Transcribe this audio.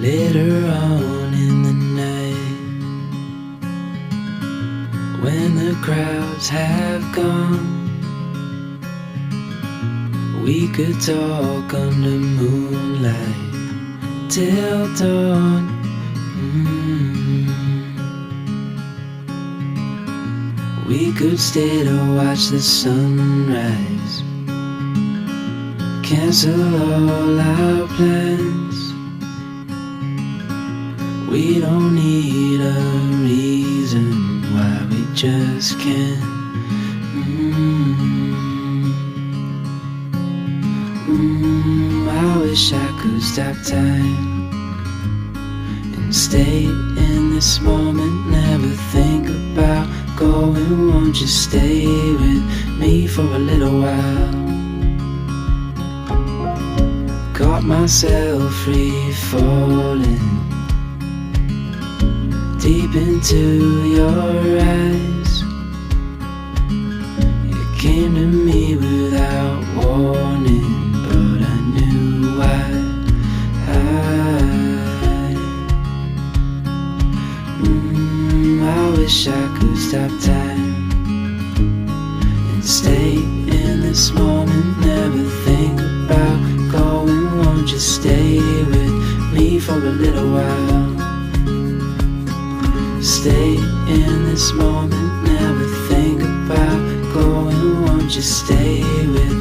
Later on in the night, when the crowds have gone, we could talk under moonlight till dawn. We could stay to watch the sunrise, cancel all our plans. We don't need a reason why we just can't. I wish I could stop time and stay in this moment, never think about going. Won't you stay with me for a little while? Caught myself free falling deep into your eyes. You came to me without warning, but I knew why. I wish I could stop time and stay in this moment, never think about going. Won't you stay with me for a little while? Stay in this moment, never think about going. Won't you stay with